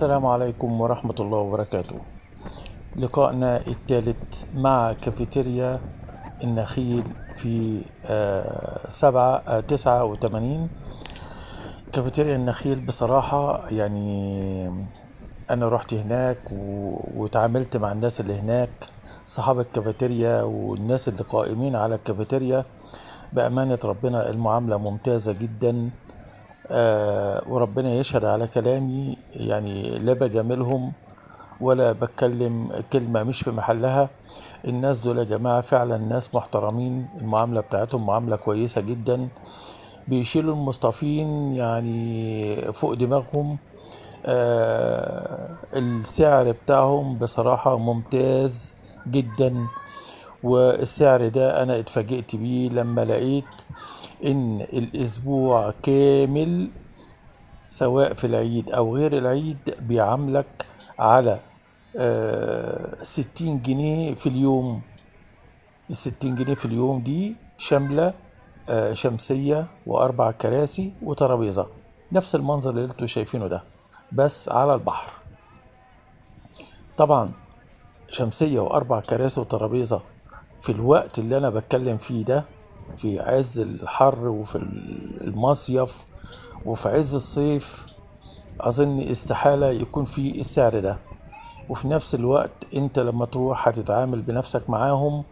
السلام عليكم ورحمة الله وبركاته. لقائنا الثالث مع كافيتيريا النخيل في 9 و80. كافيتيريا النخيل بصراحة يعني أنا رحت هناك وتعاملت مع الناس اللي هناك، صحاب الكافيتيريا والناس اللي قائمين على الكافيتيريا. بأمانة ربنا المعاملة ممتازة جدا. وربنا يشهد على كلامي، يعني لا بجاملهم ولا بتكلم كلمة مش في محلها. الناس دول يا جماعة فعلا ناس محترمين، المعاملة بتاعتهم معاملة كويسة جدا، بيشيلوا المصطفين يعني فوق دماغهم. السعر بتاعهم بصراحة ممتاز جدا، والسعر ده انا اتفاجئت بيه لما لقيت ان الاسبوع كامل سواء في العيد او غير العيد بيعاملك على 60 جنيه في اليوم. ال60 جنيه في اليوم دي شاملة شمسية واربع كراسي وترابيزة، نفس المنظر اللي انتوا شايفينه ده بس على البحر. طبعا شمسية واربع كراسي وترابيزة في الوقت اللي انا بتكلم فيه ده، في عز الحر وفي المصيف وفي عز الصيف، اظن استحالة يكون في السعر ده. وفي نفس الوقت انت لما تروح هتتعامل بنفسك معاهم،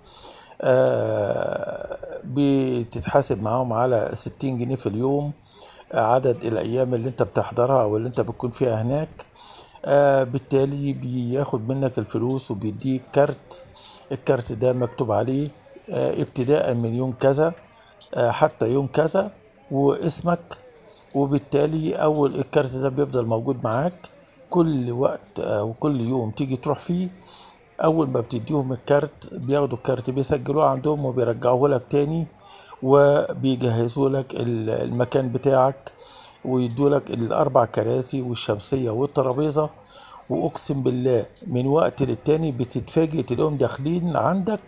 بتتحاسب معاهم على 60 جنيه في اليوم، عدد الايام اللي انت بتحضرها او اللي انت بتكون فيها هناك. بالتالي بياخد منك الفلوس وبيديك كارت. الكارت ده مكتوب عليه ابتداء من يوم كذا حتى يوم كذا واسمك. وبالتالي اول الكارت ده بيفضل موجود معاك كل وقت وكل يوم تيجي تروح فيه. اول ما بتديهم الكارت بياخدوا الكارت بيسجلوه عندهم وبيرجعوه لك تاني، وبيجهزوا لك المكان بتاعك ويدوا لك الاربع كراسي والشمسية والترابيزة. واقسم بالله من وقت للتاني بتتفاجئ تلاقيهم داخلين عندك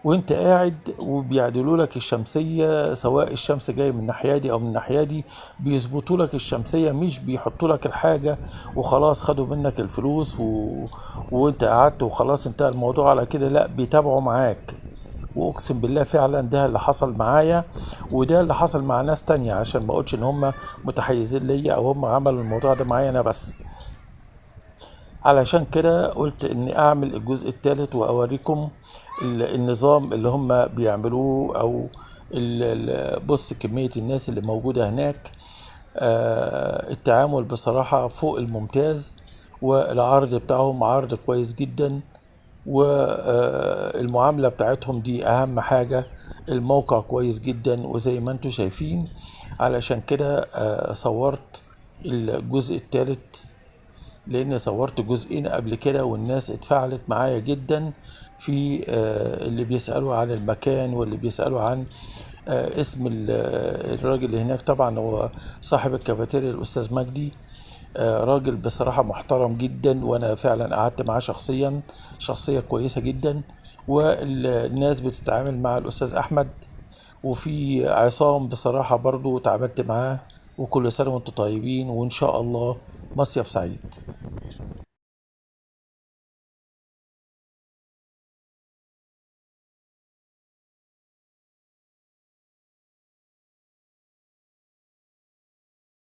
وانت قاعد وبيعدلوا لك الشمسية، سواء الشمس جاية من الناحية دي او من الناحية دي، بيظبطوا لك الشمسية، مش بيحطوا لك الحاجة وخلاص خدوا منك الفلوس وانت قعدت وخلاص انتهى الموضوع على كده. لا، بيتابعوا معاك. واقسم بالله فعلا ده اللي حصل معايا، وده اللي حصل مع ناس تانية، عشان ما اقولش ان هم متحيزين ليا او هم عملوا الموضوع ده معايا انا بس. علشان كده قلت اني اعمل الجزء الثالث واوريكم النظام اللي هم بيعملوه، او بص كمية الناس اللي موجودة هناك. التعامل بصراحة فوق الممتاز، والعرض بتاعهم عرض كويس جدا، والمعاملة بتاعتهم دي اهم حاجة. الموقع كويس جدا وزي ما انتم شايفين. علشان كده صورت الجزء الثالث، لان صورت جزئين قبل كده والناس اتفاعلت معايا جدا في اللي بيسألوا عن المكان واللي بيسألوا عن اسم الراجل اللي هناك. طبعا هو صاحب الكافيتيريا الأستاذ مجدي، راجل بصراحة محترم جدا، وأنا فعلا قعدت معاه شخصيا، شخصية كويسة جدا. والناس بتتعامل مع الأستاذ أحمد، وفي عصام بصراحة برضو اتعاملت معاه. وكل سنة وانتم طيبين، وإن شاء الله مصيف سعيد.